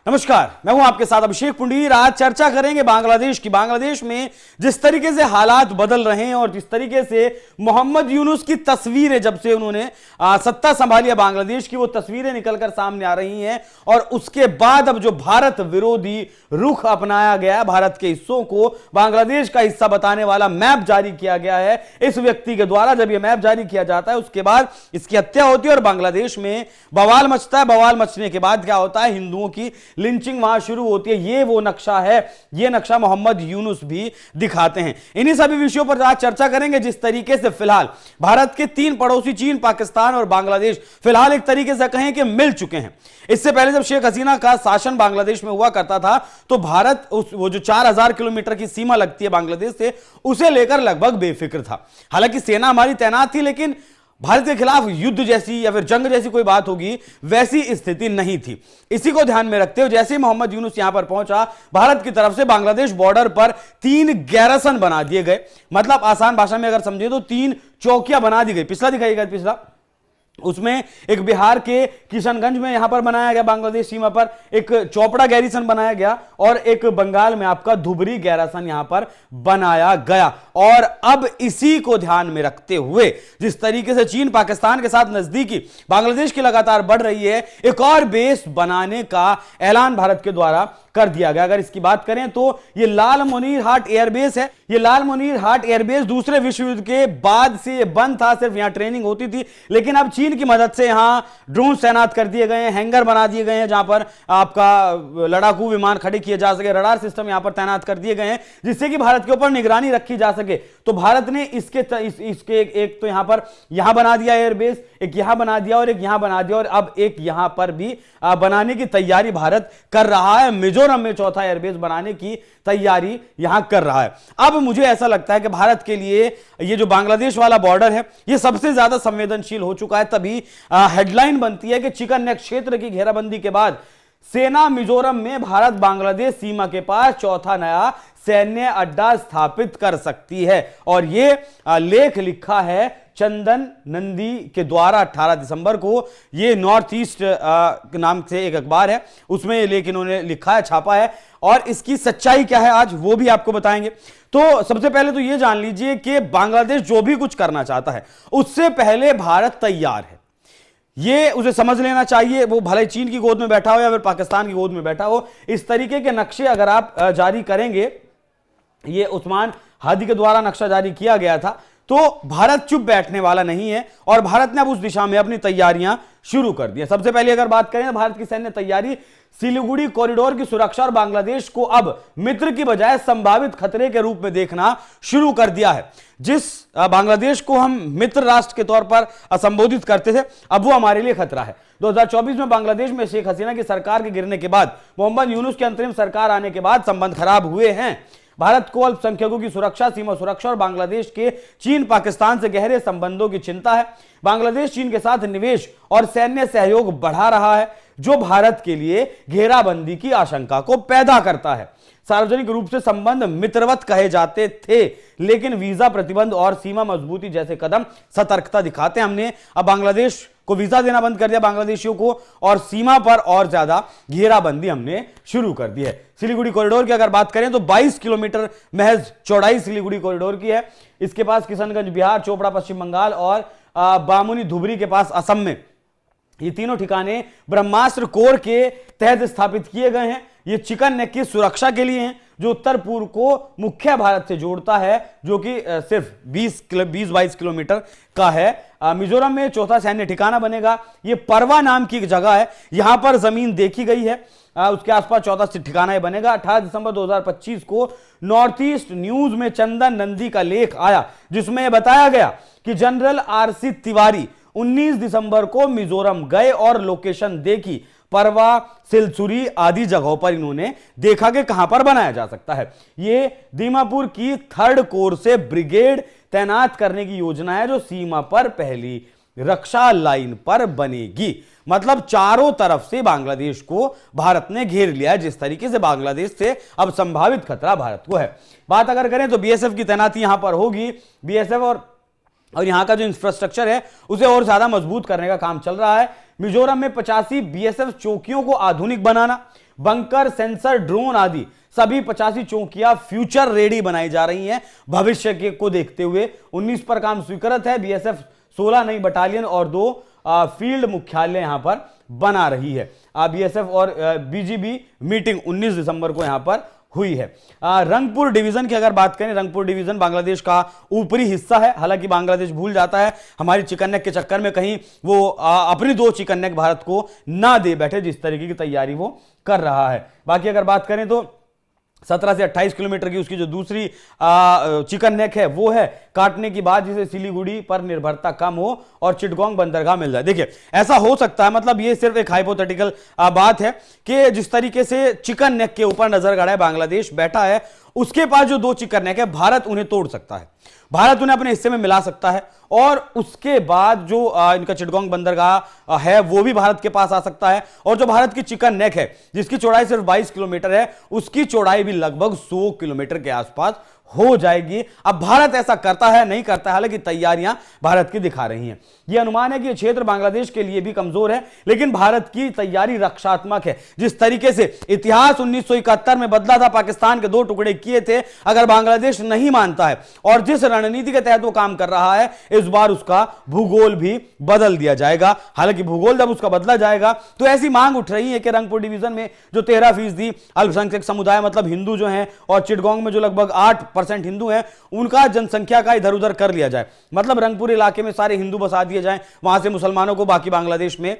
नमस्कार, मैं हूं आपके साथ अभिषेक पुंडीर। आज चर्चा करेंगे बांग्लादेश की। बांग्लादेश में जिस तरीके से हालात बदल रहे हैं और जिस तरीके से मोहम्मद यूनुस की तस्वीरें जब से उन्होंने सत्ता संभाली है बांग्लादेश की, वो तस्वीरें निकलकर सामने आ रही हैं। और उसके बाद अब जो भारत विरोधी रुख अपनाया गया, भारत के हिस्सों को बांग्लादेश का हिस्सा बताने वाला मैप जारी किया गया है इस व्यक्ति के द्वारा। जब यह मैप जारी किया जाता है उसके बाद इसकी हत्या होती है और बांग्लादेश में बवाल मचता है। बवाल मचने के बाद क्या होता है, हिंदुओं की लिंचिंग वहां शुरू होती है। ये वो नक्शा है, ये नक्शा मोहम्मद यूनुस भी दिखाते हैं। इन्हीं सभी विषयों पर आज चर्चा करेंगे। जिस तरीके से फिलहाल भारत के तीन पड़ोसी चीन, पाकिस्तान और बांग्लादेश फिलहाल एक तरीके से कहें कि मिल चुके हैं। इससे पहले जब शेख हसीना का शासन बांग्लादेश में हुआ करता था तो भारत वो जो 4000 किलोमीटर की सीमा लगती है बांग्लादेश से, उसे लेकर लगभग बेफिक्र था। हालांकि सेना हमारी तैनात थी, लेकिन भारत के खिलाफ युद्ध जैसी या फिर जंग जैसी कोई बात होगी वैसी स्थिति नहीं थी। इसी को ध्यान में रखते हुए जैसे ही मोहम्मद यूनुस यहां पर पहुंचा, भारत की तरफ से बांग्लादेश बॉर्डर पर 3 गैरसन बना दिए गए। मतलब आसान भाषा में अगर समझे तो 3 चौकियां बना दी गई। पिछला दिखाइएगा, पिछला उसमें एक बिहार के किशनगंज में यहां पर बनाया गया, बांग्लादेश सीमा पर एक चोपड़ा गैरिसन बनाया गया और एक बंगाल में आपका धुबरी गैरिसन यहां पर बनाया गया। और अब इसी को ध्यान में रखते हुए जिस तरीके से चीन पाकिस्तान के साथ नजदीकी बांग्लादेश की लगातार बढ़ रही है, एक और बेस बनाने का ऐलान भारत के द्वारा कर दिया गया। अगर इसकी बात करें तो ये लाल मुनीर हाट एयरबेस है। ये लाल मुनीर हाट एयरबेस दूसरे विश्व युद्ध के बाद से बंद था, सिर्फ यहां ट्रेनिंग होती थी। लेकिन अब चीन की मदद से यहां ड्रोन तैनात कर दिए गए हैं, हैंगर बना दिए गए हैं जहां पर आपका लड़ाकू विमान खड़े किए जा सके, रडार सिस्टम यहां पर तैनात कर दिए गए हैं जिससे कि भारत के ऊपर निगरानी रखी जा सके। तो भारत ने इसके एक तो यहां पर यहां बना दिया एयरबेस, एक यहां बना दिया और एक यहां बना दिया और अब एक यहां पर भी बनाने की तैयारी भारत कर रहा है। मिजोरम में चौथा एयरबेस बनाने की तैयारी यहां कर रहा है। अब मुझे ऐसा लगता है कि भारत के लिए ये जो बांग्लादेश वाला बॉर्डर है ये सबसे ज्यादा संवेदनशील हो चुका है। तभी हेडलाइन बनती है कि चिकन नेक क्षेत्र की घेराबंदी के बाद सेना मिजोरम में भारत बांग्लादेश सीमा के पास चौथा नया सैन्य अड्डा स्थापित कर सकती है। और यह लेख लिखा है चंदन नंदी के द्वारा 18 दिसंबर को। ये नॉर्थ ईस्ट नाम से एक अखबार है, उसमें ये लेख इन्होंने लिखा है, छापा है। और इसकी सच्चाई क्या है आज वो भी आपको बताएंगे। तो सबसे पहले तो ये जान लीजिए कि बांग्लादेश जो भी कुछ करना चाहता है उससे पहले भारत तैयार है, ये उसे समझ लेना चाहिए। वो भले चीन की गोद में बैठा हो या फिर पाकिस्तान की गोद में बैठा हो, इस तरीके के नक्शे अगर आप जारी करेंगे, ये उस्मान हादी के द्वारा नक्शा जारी किया गया था, तो भारत चुप बैठने वाला नहीं है और भारत ने अब उस दिशा में अपनी तैयारियां शुरू कर दी है। सबसे पहले अगर बात करें भारत की सैन्य तैयारी, सिलीगुड़ी कॉरिडोर की सुरक्षा और बांग्लादेश को अब मित्र की बजाय संभावित खतरे के रूप में देखना शुरू कर दिया है। जिस बांग्लादेश को हम मित्र राष्ट्र के तौर पर संबोधित करते थे, अब वो हमारे लिए खतरा है। 2024 में बांग्लादेश में शेख हसीना की सरकार के गिरने के बाद, मोहम्मद यूनुस की अंतरिम सरकार आने के बाद संबंध खराब हुए हैं। भारत को अल्पसंख्यकों की सुरक्षा, सीमा सुरक्षा और बांग्लादेश के चीन पाकिस्तान से गहरे संबंधों की चिंता है। बांग्लादेश चीन के साथ निवेश और सैन्य सहयोग बढ़ा रहा है, जो भारत के लिए घेराबंदी की आशंका को पैदा करता है। सार्वजनिक रूप से संबंध मित्रवत कहे जाते थे, लेकिन वीजा प्रतिबंध और सीमा मजबूती जैसे कदम सतर्कता दिखाते हैं। हमने अब बांग्लादेश को वीजा देना बंद कर दिया बांग्लादेशियों को, और सीमा पर और ज्यादा घेराबंदी हमने शुरू कर दी है। सिलीगुड़ी कॉरिडोर की अगर बात करें तो 22 किलोमीटर महज चौड़ाई सिलीगुड़ी कॉरिडोर की है। इसके पास किशनगंज बिहार, चोपड़ा पश्चिम बंगाल और बामुनी धुबरी के पास असम में, ये तीनों ठिकाने ब्रह्मास्त्र कोर के तहत स्थापित किए गए हैं। ये चिकन नेक की सुरक्षा के लिए हैं, जो उत्तर पूर्व को मुख्य भारत से जोड़ता है, जो कि सिर्फ 20-22 किलोमीटर का है। मिजोरम में चौथा सैन्य ठिकाना बनेगा। ये परवा नाम की एक जगह है, यहां पर जमीन देखी गई है, उसके आसपास चौथा ठिकाना बनेगा। 18 दिसंबर 2025 को नॉर्थ ईस्ट न्यूज में चंदन नंदी का लेख आया, जिसमें यह बताया गया कि जनरल आरसी तिवारी 19 दिसंबर को मिजोरम गए और लोकेशन देखी। परवा, सिलचुरी आदि जगहों पर इन्होंने देखा कि कहां पर बनाया जा सकता है। ये दीमापुर की 3rd कोर से ब्रिगेड तैनात करने की योजना है, जो सीमा पर पहली रक्षा लाइन पर बनेगी। मतलब चारों तरफ से बांग्लादेश को भारत ने घेर लिया है। जिस तरीके से बांग्लादेश से अब संभावित खतरा भारत को है। बात अगर करें तो बीएसएफ की तैनाती यहां पर होगी। बीएसएफ और यहां का जो इंफ्रास्ट्रक्चर है उसे और ज्यादा मजबूत करने का काम चल रहा है। मिजोरम में 85 बीएसएफ चौकियों को आधुनिक बनाना, बंकर, सेंसर, ड्रोन आदि सभी 85 चौकियां फ्यूचर रेडी बनाई जा रही हैं भविष्य के को देखते हुए। 19 पर काम स्वीकृत है। बीएसएफ 16 नई बटालियन और 2 फील्ड मुख्यालय यहां पर बना रही है। बीएसएफ और बीजीबी मीटिंग 19 दिसंबर को यहां पर हुई है। रंगपुर डिवीजन की अगर बात करें, रंगपुर डिवीजन बांग्लादेश का ऊपरी हिस्सा है। हालांकि बांग्लादेश भूल जाता है हमारी चिकन नेक के चक्कर में कहीं वो अपनी 2 चिकन नेक भारत को ना दे बैठे, जिस तरीके की तैयारी वो कर रहा है। बाकी अगर बात करें तो 17 से 28 किलोमीटर की उसकी जो दूसरी चिकन नेक है वो है काटने की बाद, जिसे सिलीगुड़ी पर निर्भरता कम हो और चिटगोंग बंदरगाह मिल जाए। देखिए ऐसा हो सकता है, मतलब ये सिर्फ एक हाइपोथेटिकल बात है कि जिस तरीके से चिकन नेक के ऊपर नजर गड़ा है बांग्लादेश बैठा है, उसके पास जो 2 चिकन नेक है भारत उन्हें तोड़ सकता है, भारत उन्हें अपने हिस्से में मिला सकता है और उसके बाद जो इनका चिटगोंग बंदरगाह है वो भी भारत के पास आ सकता है। और जो भारत की चिकन नेक है जिसकी चौड़ाई सिर्फ 22 किलोमीटर है, उसकी चौड़ाई भी लगभग 100 किलोमीटर के आसपास हो जाएगी। अब भारत ऐसा करता है नहीं करता है, हालांकि तैयारियां भारत की दिखा रही हैं। यह अनुमान है कि यह क्षेत्र बांग्लादेश के लिए भी कमजोर है, लेकिन भारत की तैयारी रक्षात्मक है। जिस तरीके से इतिहास 1971 में बदला था, पाकिस्तान के 2 टुकड़े किए थे, अगर बांग्लादेश नहीं मानता है और जिस रणनीति के तहत वो काम कर रहा है, इस बार उसका भूगोल भी बदल दिया जाएगा। हालांकि भूगोल जब उसका बदला जाएगा तो ऐसी मांग उठ रही है कि रंगपुर डिवीजन में जो 13% अल्पसंख्यक समुदाय मतलब हिंदू जो हैं और चिटगोंग में जो लगभग 8% हिंदू हैं, उनका जनसंख्या का इधर उधर कर लिया जाए। मतलब रंगपुर इलाके में सारे हिंदू बसा दिए जाएं, वहां से मुसलमानों को बाकी बांग्लादेश में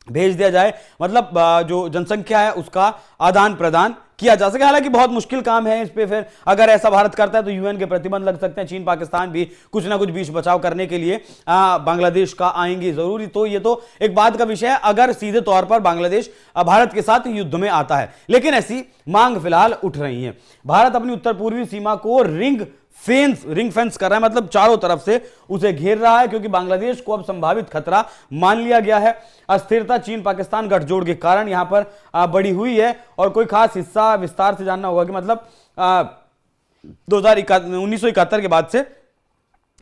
भेज दिया जाए, मतलब जो जनसंख्या है उसका आदान प्रदान किया जा सके। हालांकि बहुत मुश्किल काम है इस पे, फिर अगर ऐसा भारत करता है तो यूएन के प्रतिबंध लग सकते हैं। चीन पाकिस्तान भी कुछ ना कुछ बीच बचाव करने के लिए बांग्लादेश का आएंगे जरूरी। तो ये तो एक बात का विषय है अगर सीधे तौर पर बांग्लादेश भारत के साथ युद्ध में आता है, लेकिन ऐसी मांग फिलहाल उठ रही है। भारत अपनी उत्तर पूर्वी सीमा को रिंग फेंस कर रहा है, मतलब चारों तरफ से उसे घेर रहा है, क्योंकि बांग्लादेश को अब संभावित खतरा मान लिया गया है। अस्थिरता चीन पाकिस्तान गठजोड़ के कारण यहां पर बढ़ी हुई है और कोई खास हिस्सा विस्तार से जानना होगा कि मतलब 1971 के बाद से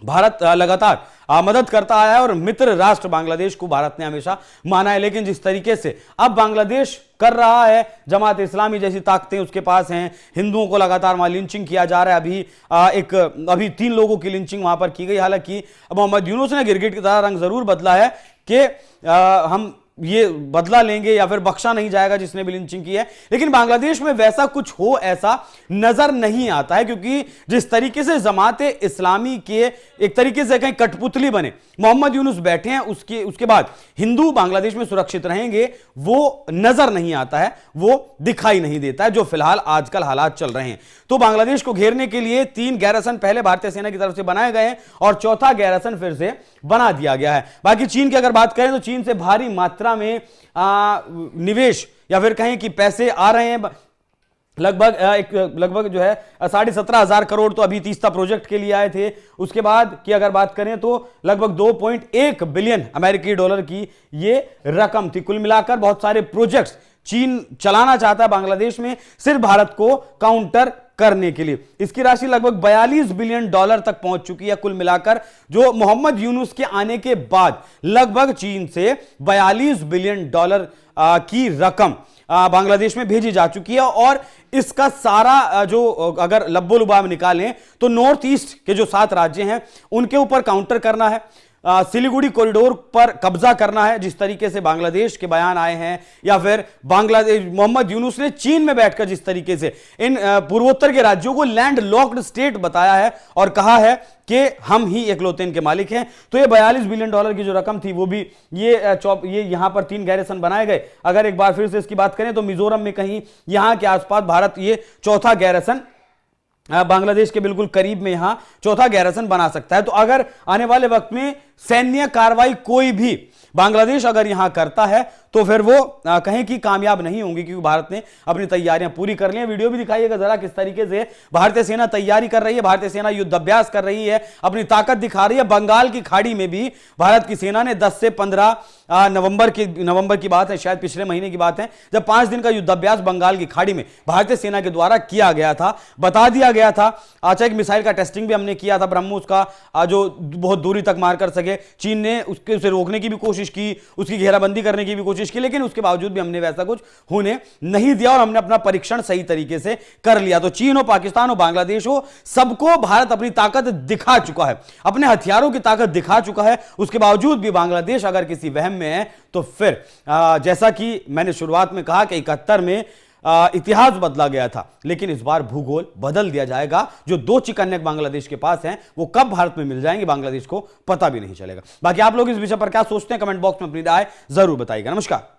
भारत लगातार मदद करता आया है और मित्र राष्ट्र बांग्लादेश को भारत ने हमेशा माना है। लेकिन जिस तरीके से अब बांग्लादेश कर रहा है, जमात इस्लामी जैसी ताकतें उसके पास हैं, हिंदुओं को लगातार वहां लिंचिंग किया जा रहा है। अभी 3 लोगों की लिंचिंग वहां पर की गई। हालांकि मोहम्मद यूनुस ने गिरगिट की तरह रंग जरूर बदला है कि हम ये बदला लेंगे या फिर बख्शा नहीं जाएगा जिसने भी लिंचिंग की है, लेकिन बांग्लादेश में वैसा कुछ हो ऐसा नजर नहीं आता है, क्योंकि जिस तरीके से जमाते इस्लामी के एक तरीके से कहीं कठपुतली बने मोहम्मद यूनुस बैठे हैं, उसके बाद हिंदू बांग्लादेश में सुरक्षित रहेंगे वो नजर नहीं आता है, वो दिखाई नहीं देता है, जो फिलहाल आजकल हालात चल रहे हैं। तो बांग्लादेश को घेरने के लिए 3 गैरसन पहले भारतीय सेना की तरफ से बनाए गए हैं और 4था गैरसन फिर से बना दिया गया है। बाकी चीन की अगर बात करें तो चीन से भारी मात्रा में निवेश या फिर कहें कि पैसे आ रहे हैं। लगभग जो है 17,500 करोड़ तो अभी तीस्ता प्रोजेक्ट के लिए आए थे। उसके बाद की अगर बात करें तो लगभग 2.1 बिलियन अमेरिकी डॉलर की ये रकम थी। कुल मिलाकर बहुत सारे प्रोजेक्ट्स चीन चलाना चाहता है बांग्लादेश में, सिर्फ भारत को काउंटर करने के लिए। इसकी राशि लगभग 42 बिलियन डॉलर तक पहुंच चुकी है कुल मिलाकर, जो मोहम्मद यूनुस के आने के बाद लगभग चीन से 42 बिलियन डॉलर की रकम बांग्लादेश में भेजी जा चुकी है। और इसका सारा जो अगर लब्बो लुबाब निकालें तो नॉर्थ ईस्ट के जो 7 राज्य हैं उनके ऊपर काउंटर करना है, सिलीगुड़ी कॉरिडोर पर कब्जा करना है, जिस तरीके से बांग्लादेश के बयान आए हैं, या फिर बांग्लादेश मोहम्मद यूनुस ने चीन में बैठकर जिस तरीके से इन पूर्वोत्तर के राज्यों को लैंड लॉक्ड स्टेट बताया है और कहा है कि हम ही इकलौते इनके मालिक हैं। तो ये 42 बिलियन डॉलर की जो रकम थी वो भी ये यहां पर 3 गैरसन बनाए गए। अगर एक बार फिर से इसकी बात करें तो मिजोरम में कहीं यहां के आसपास भारत ये 4था गैरसन बांग्लादेश के बिल्कुल करीब में यहां 4था गैरसन बना सकता है। तो अगर आने वाले वक्त में सैन्य कार्रवाई कोई भी बांग्लादेश अगर यहां करता है तो फिर वो कहें कि कामयाब नहीं होंगे, क्योंकि भारत ने अपनी तैयारियां पूरी कर ली हैं। वीडियो भी दिखाइएगा जरा किस तरीके से भारतीय सेना तैयारी कर रही है, भारतीय सेना युद्धाभ्यास कर रही है, अपनी ताकत दिखा रही है। बंगाल की खाड़ी में भी भारत की सेना ने 10 से 15 नवंबर की बात है, शायद पिछले महीने की बात है, जब 5 दिन का युद्धाभ्यास बंगाल की खाड़ी में भारतीय सेना के द्वारा किया गया था। बता दिया गया था एक मिसाइल का टेस्टिंग भी हमने किया था, ब्रह्मोस का, जो बहुत दूरी तक मार कर सके। चीन ने उसे रोकने की भी कोशिश की, उसकी घेराबंदी करने की भी कोशिश कोशिश की, लेकिन उसके बावजूद भी हमने वैसा कुछ होने नहीं दिया और हमने अपना परीक्षण सही तरीके से कर लिया। तो चीन हो, पाकिस्तान हो, बांग्लादेश हो, सबको भारत अपनी ताकत दिखा चुका है, अपने हथियारों की ताकत दिखा चुका है। उसके बावजूद भी बांग्लादेश अगर किसी वहम में है तो फिर जैसा कि मैंने शुरुआत में कहा कि 71 में इतिहास बदला गया था, लेकिन इस बार भूगोल बदल दिया जाएगा। जो 2 चिकन्नग बांग्लादेश के पास हैं वो कब भारत में मिल जाएंगे बांग्लादेश को पता भी नहीं चलेगा। बाकी आप लोग इस विषय पर क्या सोचते हैं, कमेंट बॉक्स में अपनी राय जरूर बताइएगा। नमस्कार।